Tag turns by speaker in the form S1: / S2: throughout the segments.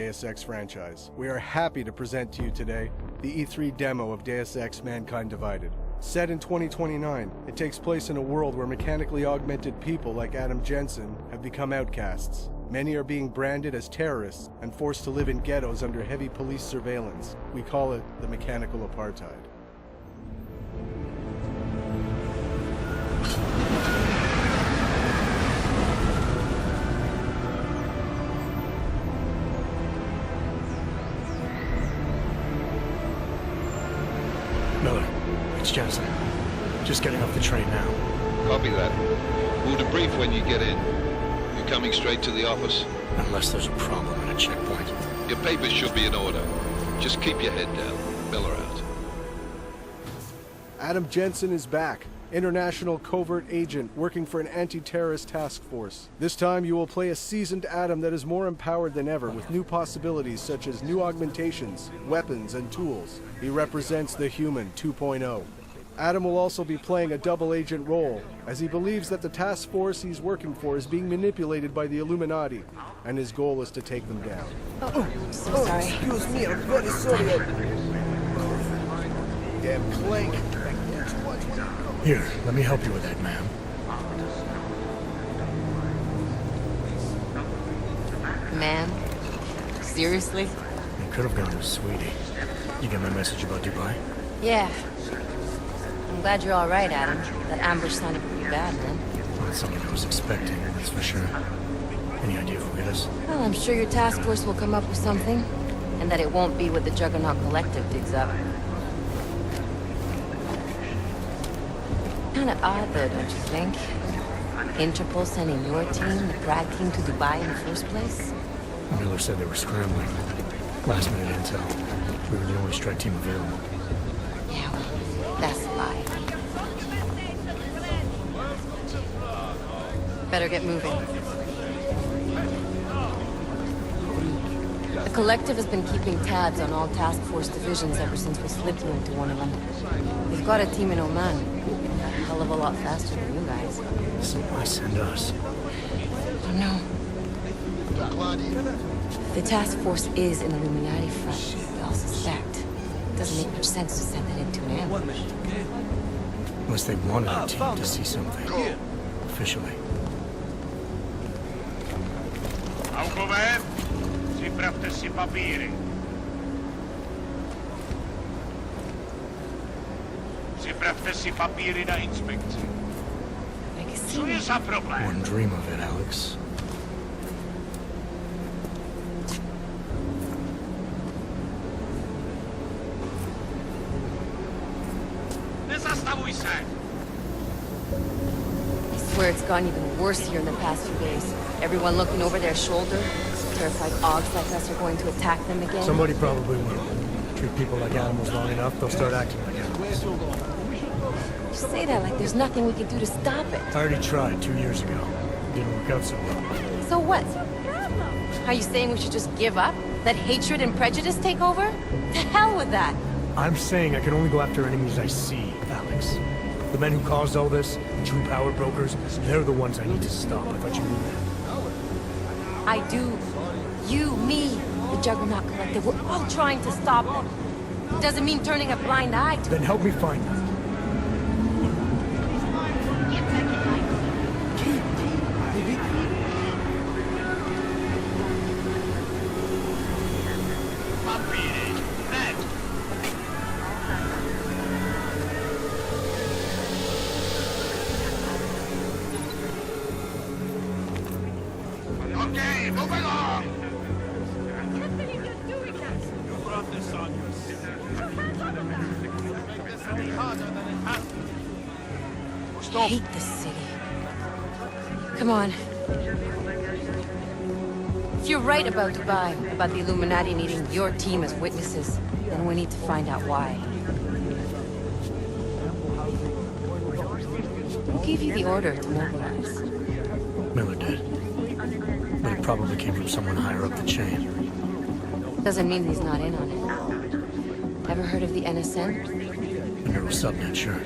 S1: Deus Ex franchise. We are happy to present to you today the E3 demo of Deus Ex Mankind Divided. Set in 2029, it takes place in a world where mechanically augmented people like Adam Jensen have become outcasts. Many are being branded as terrorists and forced to live in ghettos under heavy police surveillance. We call it the mechanical apartheid.
S2: Miller, it's Jensen. Just getting off the train now.
S3: Copy that. We'll debrief when you get in. You coming straight to the office?
S2: Unless there's a problem at a checkpoint.
S3: Your papers should be in order. Just keep your head down. Miller out.
S1: Adam Jensen is back. International covert agent working for an anti-terrorist task force. This time you will play a seasoned Adam that is more empowered than ever with new possibilities such as new augmentations, weapons, and tools. He represents the human 2.0. Adam will also be playing a double agent role as he believes that the task force he's working for is being manipulated by the Illuminati and his goal is to take them down.
S4: So sorry.
S1: Excuse me, I'm very sorry. Damn clank.
S2: Here, let me help you with that, ma'am.
S4: Ma'am? Seriously?
S2: You could have gone with Sweetie. You get my message about Dubai?
S4: Yeah. I'm glad you're all right, Adam. That ambush sounded pretty bad, man.
S2: Not something I was expecting, that's for sure. Any idea who'll get us?
S4: Well, I'm sure your task force will come up with something. And that it won't be what the Juggernaut Collective digs up. Kinda odd, though, don't you think? Interpol sending your team, the Prague team, to Dubai in the first place?
S2: Miller said they were scrambling. Last minute intel. We were the only strike team available.
S4: Yeah, well, that's a lie. Better get moving. The Collective has been keeping tabs on all task force divisions ever since we slipped you into one of them. We've got a team in Oman. A hell of a lot faster than you guys.
S2: So why send us?
S4: Oh no. The task force is an Illuminati front, we all suspect. It doesn't make much sense to send it into an ambush.
S2: Unless they wanted our team to see something. Officially.
S5: Připravte si papíry. Připravte si papíry na inspekci. Co je za problém?
S2: One dream of it, Alex.
S5: Nezastavuj se!
S4: I swear it's gotten even worse here in the past few days. Everyone looking over their shoulder. Terrified Augs like us are going to attack them again.
S2: Somebody probably will. Treat people like animals long enough, they'll start acting like animals.
S4: You say that like there's nothing we can do to stop it.
S2: I already tried 2 years ago. Didn't work out so well.
S4: So what? Are you saying we should just give up? Let hatred and prejudice take over? To hell with that!
S2: I'm saying I can only go after enemies I see, Alex. The men who caused all this, the true power brokers, they're the ones I need to stop. I thought you knew that.
S4: I do. You, me, the Juggernaut Collective, we're all trying to stop them. It doesn't mean turning a blind eye to it.
S2: Then help me find them.
S5: Okay, move along!
S4: I hate this city. Come on. If you're right about Dubai, about the Illuminati needing your team as witnesses, then we need to find out why. Who gave you the order to mobilize?
S2: Miller did. But it probably came from someone higher up the chain.
S4: Doesn't mean he's not in on it. Ever heard of the NSN?
S2: The neural subnet, sure.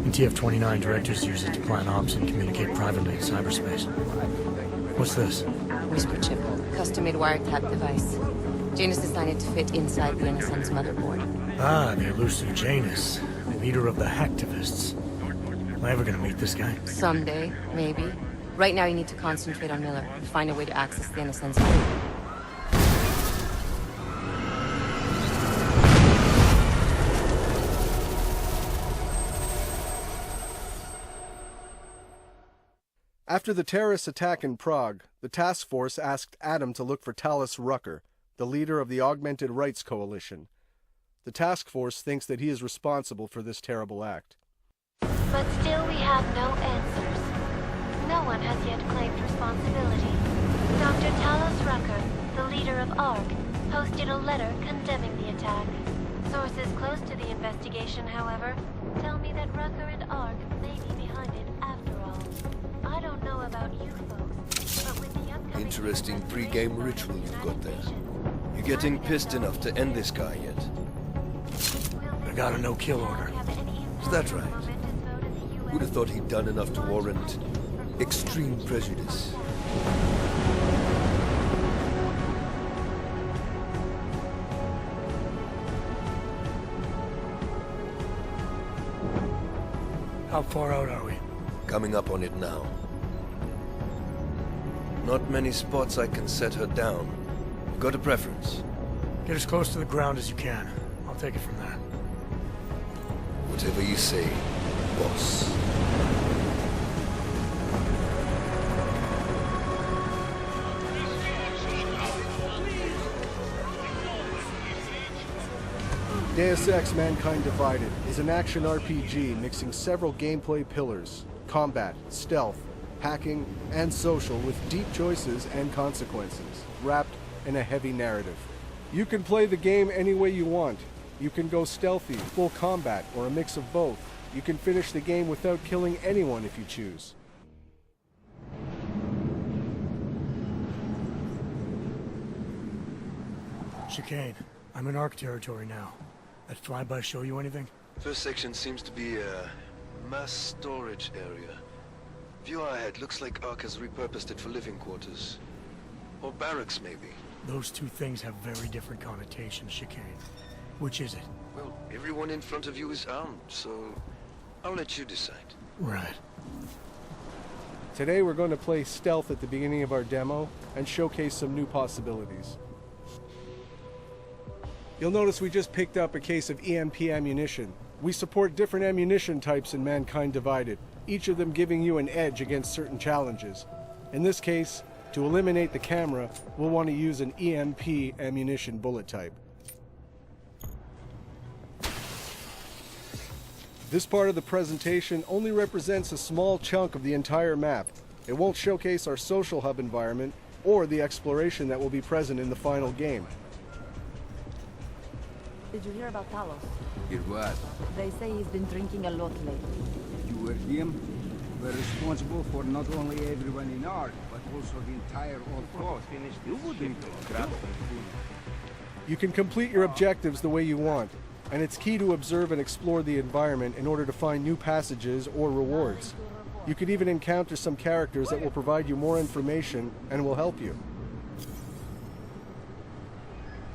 S2: In TF-29, directors use it to plan ops and communicate privately in cyberspace. What's this?
S4: Whisper chip, custom-made wiretap device. Janus designed it to fit inside the NSN's motherboard.
S2: Ah, the elusive Janus, leader of the hacktivists. Am I ever gonna meet this guy?
S4: Someday, maybe. Right now you need to concentrate on Miller and find a way to access the NSN's motherboard.
S1: After the terrorist attack in Prague, the task force asked Adam to look for Talos Rucker, the leader of the Augmented Rights Coalition. The task force thinks that he is responsible for this terrible act.
S6: But still we have no answers. No one has yet claimed responsibility. Dr. Talos Rucker, the leader of ARC, posted a letter condemning the attack. Sources close to the investigation, however, tell me that Rucker and ARC may be behind it after all. I don't know about you folks, but with the upcoming...
S7: Interesting pre-game ritual you've got there. You getting pissed enough to end this guy yet?
S2: I got a no-kill order.
S7: Is that right? Would have thought he'd done enough to warrant extreme prejudice.
S2: How far out are we?
S7: Coming up on it now. Not many spots I can set her down. Got a preference?
S2: Get as close to the ground as you can. I'll take it from there.
S7: Whatever you say, boss.
S1: Deus Ex: Mankind Divided is an action RPG mixing several gameplay pillars: combat, stealth, hacking, and social, with deep choices and consequences, wrapped in a heavy narrative. You can play the game any way you want. You can go stealthy, full combat, or a mix of both. You can finish the game without killing anyone if you choose.
S2: Chicane, I'm in ARC territory now. That flyby show you anything?
S7: First section seems to be a mass storage area. View ahead looks like ARC has repurposed it for living quarters. Or barracks, maybe.
S2: Those two things have very different connotations, Chicane. Which is it?
S7: Well, everyone in front of you is armed, so I'll let you decide.
S2: Right.
S1: Today we're going to play stealth at the beginning of our demo and showcase some new possibilities. You'll notice we just picked up a case of EMP ammunition. We support different ammunition types in Mankind Divided, each of them giving you an edge against certain challenges. In this case, to eliminate the camera, we'll want to use an EMP ammunition bullet type. This part of the presentation only represents a small chunk of the entire map. It won't showcase our social hub environment or the exploration that will be present in the final game.
S8: Did you hear about Talos?
S9: Hear what?
S8: They say he's been drinking a lot lately.
S9: You were him? We're responsible for not only everyone in ARC, but also the entire old coast. You wouldn't grab
S1: You can complete your objectives the way you want, and it's key to observe and explore the environment in order to find new passages or rewards. You could even encounter some characters that will provide you more information and will help you.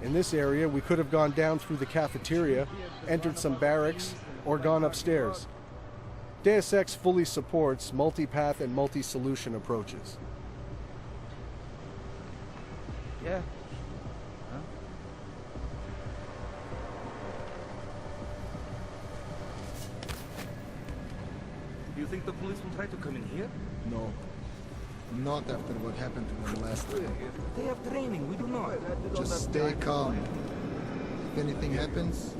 S1: In this area, we could have gone down through the cafeteria, entered some barracks, or gone upstairs. Deus Ex fully supports multi-path and multi-solution approaches.
S9: Yeah. Huh?
S10: Do you think the police will try to come in here?
S11: No. Not after what happened to them last time.
S10: They have training, we do not.
S11: Just stay calm. If anything happens,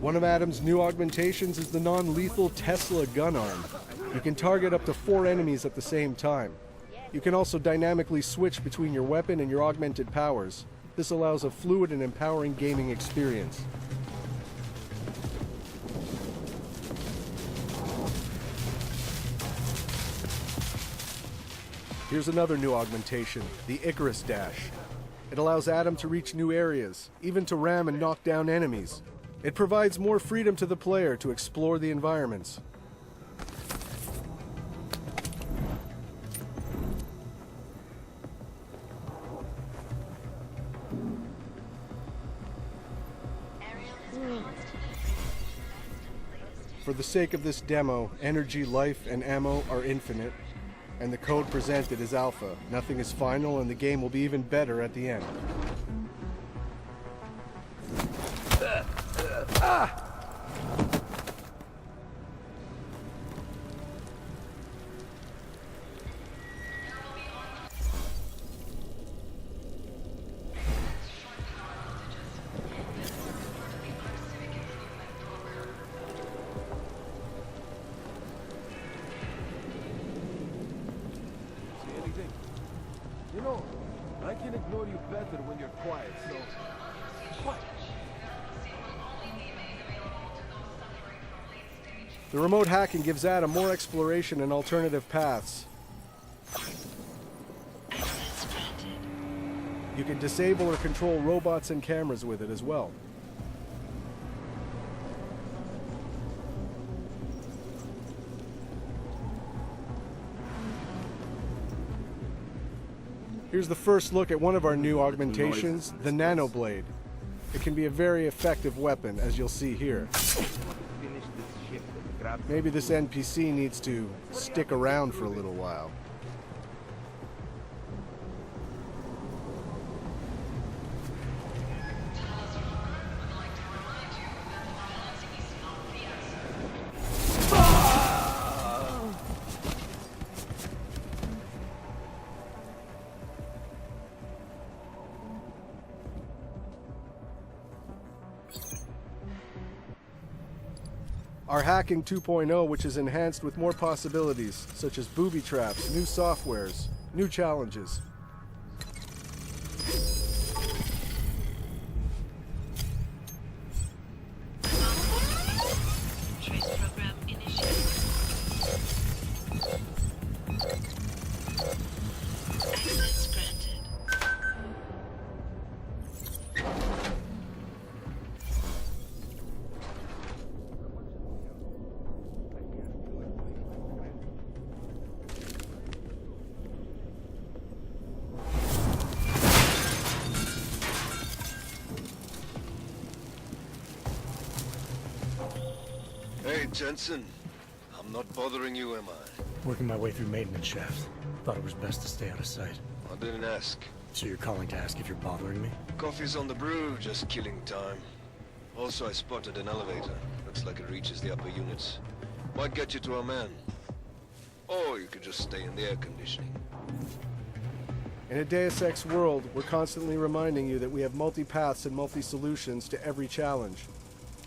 S1: one of Adam's new augmentations is the non-lethal Tesla gun arm. You can target up to 4 enemies at the same time. You can also dynamically switch between your weapon and your augmented powers. This allows a fluid and empowering gaming experience. Here's another new augmentation, the Icarus Dash. It allows Adam to reach new areas, even to ram and knock down enemies. It provides more freedom to the player to explore the environments. For the sake of this demo, energy, life, and ammo are infinite, and the code presented is alpha. Nothing is final, and the game will be even better at the end.
S12: You know, I can ignore you better when you're quiet, so... What?
S1: The remote hacking gives Adam more exploration and alternative paths. You can disable or control robots and cameras with it as well. Here's the first look at one of our new augmentations, the Nanoblade. It can be a very effective weapon, as you'll see here. Maybe this NPC needs to stick around for a little while. Our Hacking 2.0, which is enhanced with more possibilities, such as booby traps, new softwares, new challenges.
S7: Hey, Jensen. I'm not bothering you, am I?
S2: Working my way through maintenance shaft. Thought it was best to stay out of sight.
S7: I didn't ask.
S2: So you're calling to ask if you're bothering me?
S7: Coffee's on the brew, just killing time. Also, I spotted an elevator. Looks like it reaches the upper units. Might get you to our man. Or you could just stay in the air conditioning.
S1: In a Deus Ex world, we're constantly reminding you that we have multi-paths and multi-solutions to every challenge.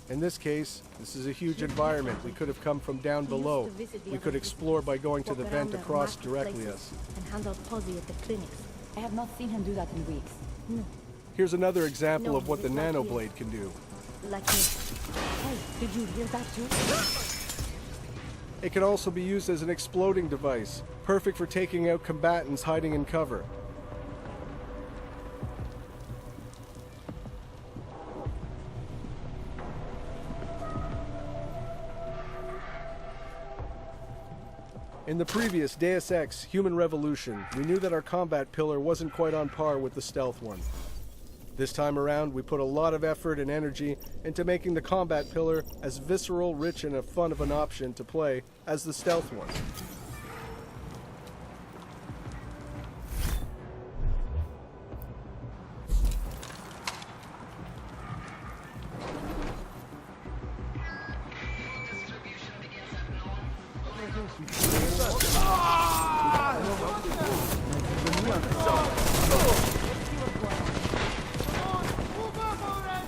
S1: In this case, this is a huge environment. We could have come from down below. We could explore by going to the vent across directly us.
S8: And handle Posy at the clinics. I have not seen him do that in weeks. No.
S1: Here's another example of what the Nanoblade can do.
S8: Like me. Hey, did you hear that too?
S1: It can also be used as an exploding device, perfect for taking out combatants hiding in cover. In the previous Deus Ex Human Revolution, we knew that our combat pillar wasn't quite on par with the stealth one. This time around, we put a lot of effort and energy into making the combat pillar as visceral, rich, and fun of an option to play as the stealth one.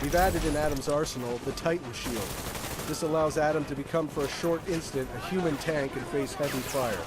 S1: We've added in Adam's arsenal the Titan Shield. This allows Adam to become for a short instant a human tank and face heavy fire.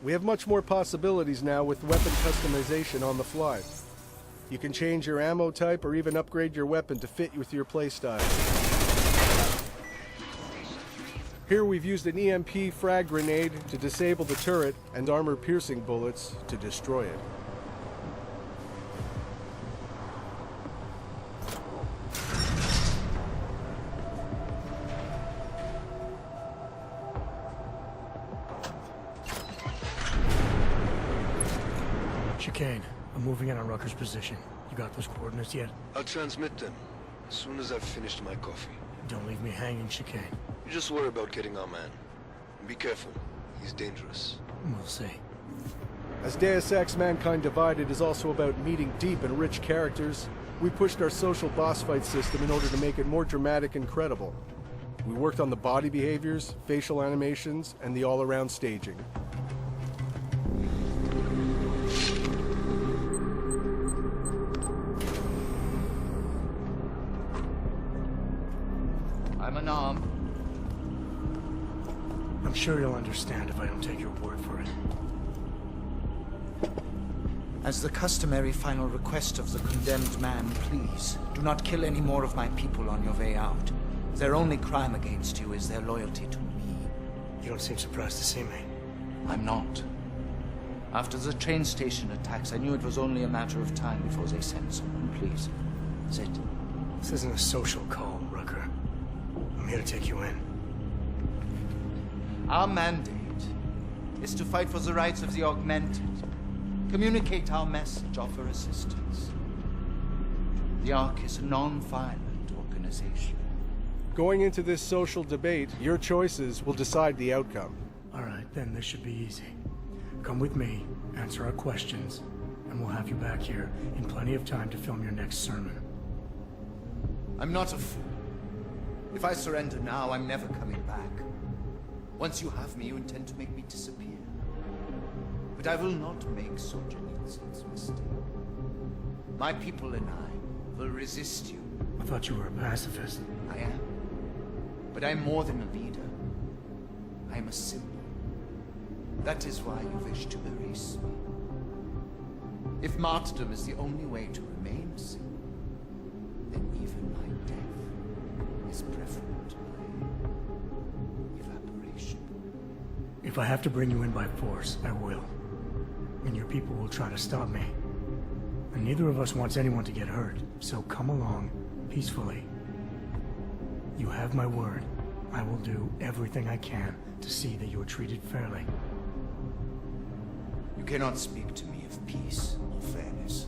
S1: We have much more possibilities now with weapon customization on the fly. You can change your ammo type or even upgrade your weapon to fit with your playstyle. Here we've used an EMP frag grenade to disable the turret and armor-piercing bullets to destroy it.
S2: Chicane, I'm moving in on Rucker's position. You got those coordinates yet?
S7: I'll transmit them as soon as I've finished my coffee.
S2: Don't leave me hanging, Chicane.
S7: You just worry about getting our man. And be careful. He's dangerous.
S2: We'll see.
S1: As Deus Ex Mankind Divided is also about meeting deep and rich characters, we pushed our social boss fight system in order to make it more dramatic and credible. We worked on the body behaviors, facial animations, and the all-around staging.
S13: I'm unarmed.
S2: I'm sure you'll understand if I don't take your word for it.
S13: As the customary final request of the condemned man, please, do not kill any more of my people on your way out. Their only crime against you is their loyalty to me.
S2: You don't seem surprised to see me.
S13: I'm not. After the train station attacks, I knew it was only a matter of time before they sent someone. Please, sit.
S2: This isn't a social call, Rucker. I'm here to take you in.
S13: Our mandate is to fight for the rights of the augmented. Communicate our message, offer assistance. The Ark is a non-violent organization.
S1: Going into this social debate, your choices will decide the outcome.
S2: All right, then this should be easy. Come with me, answer our questions, and we'll have you back here in plenty of time to film your next sermon.
S13: I'm not a fool. If I surrender now, I'm never coming back. Once you have me, you intend to make me disappear. But I will not make Solzhenitsyn's mistake. My people and I will resist you.
S2: I thought you were a pacifist.
S13: I am. But I'm more than a leader. I am a symbol. That is why you wish to erase me. If martyrdom is the only way to remain a symbol, then even my death is preferable to my evaporation.
S2: If I have to bring you in by force, I will. And your people will try to stop me. And neither of us wants anyone to get hurt, so come along peacefully. You have my word. I will do everything I can to see that you are treated fairly.
S13: You cannot speak to me of peace or fairness.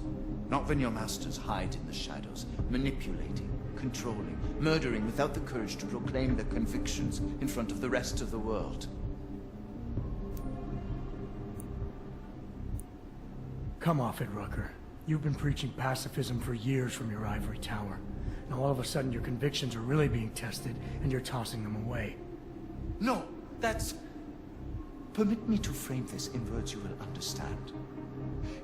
S13: Not when your masters hide in the shadows, manipulating, controlling, murdering without the courage to proclaim their convictions in front of the rest of the world.
S2: Come off it, Rucker. You've been preaching pacifism for years from your ivory tower. Now all of a sudden your convictions are really being tested and you're tossing them away.
S13: No, that's... Permit me to frame this in words you will understand.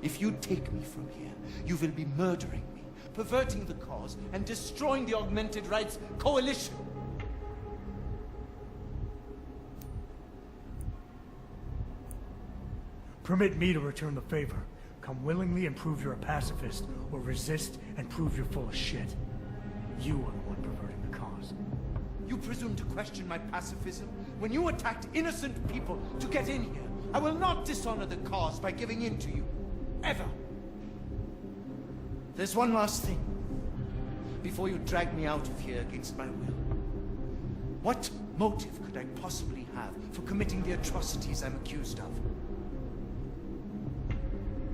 S13: If you take me from here, you will be murdering me, perverting the cause, and destroying the Augmented Rights Coalition.
S2: Permit me to return the favor. Come willingly and prove you're a pacifist, or resist and prove you're full of shit. You are the one perverting the cause.
S13: You presume to question my pacifism when you attacked innocent people to get in here. I will not dishonor the cause by giving in to you. Ever. There's one last thing. Before you drag me out of here against my will. What motive could I possibly have for committing the atrocities I'm accused of?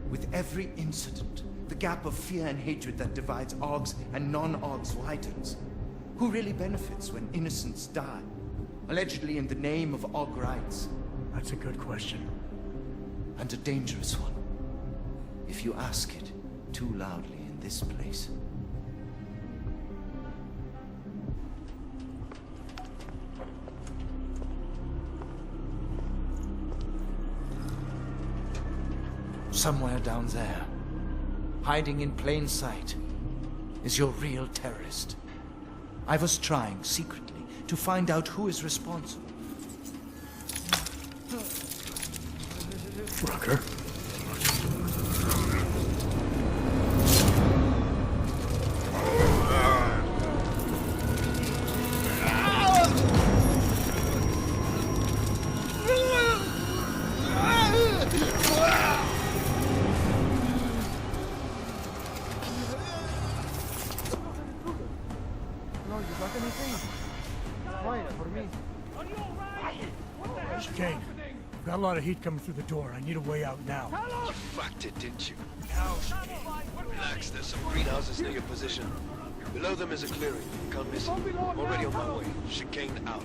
S13: With every incident, the gap of fear and hatred that divides Augs and non-Augs widens. Who really benefits when innocents die? Allegedly in the name of Aug rights.
S2: That's a good question.
S13: And a dangerous one. If you ask it too loudly in this place. Somewhere down there, hiding in plain sight, is your real terrorist. I was trying, secretly, to find out who is responsible.
S2: Rucker. Chicane, I've got a lot of heat coming through the door. I need a way out now.
S7: You fucked it, didn't you? Relax, there's some greenhouses near your position. Below them is a clearing. Can't miss it. Already on my way. Chicane out.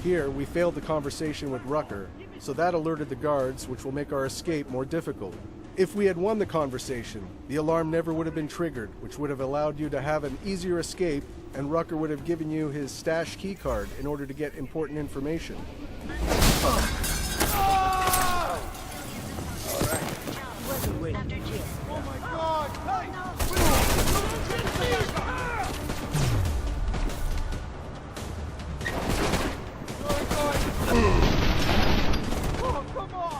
S1: Here, we failed the conversation with Rucker, so that alerted the guards, which will make our escape more difficult. If we had won the conversation, the alarm never would have been triggered, which would have allowed you to have an easier escape, and Rucker would have given you his stash keycard in order to get important information.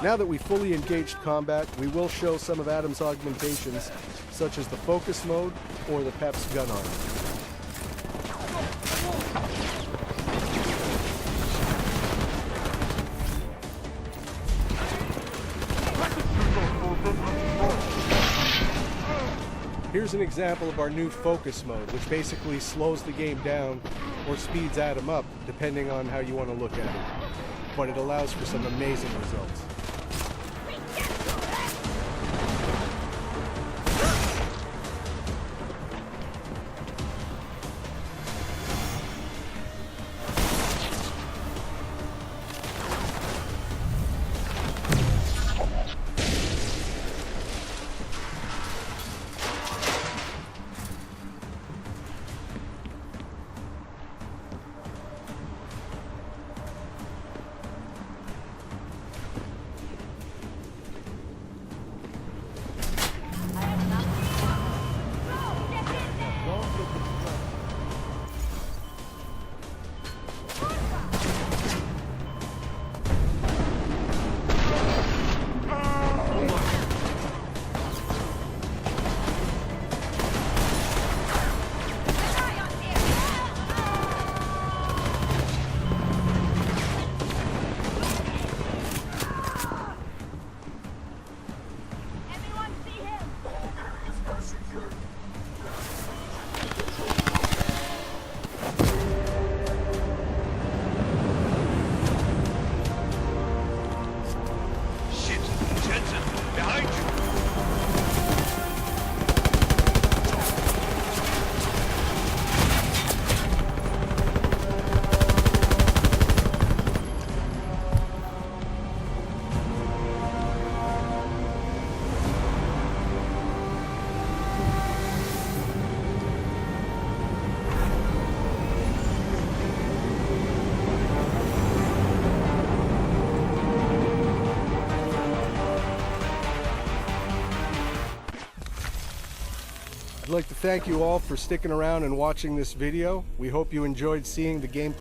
S1: Now that we fully engaged combat, we will show some of Adam's augmentations, such as the focus mode or the Pep's gun arm. Here's an example of our new focus mode, which basically slows the game down or speeds Adam up, depending on how you want to look at it. But it allows for some amazing results. I'd like to thank you all for sticking around and watching this video. We hope you enjoyed seeing the gameplay.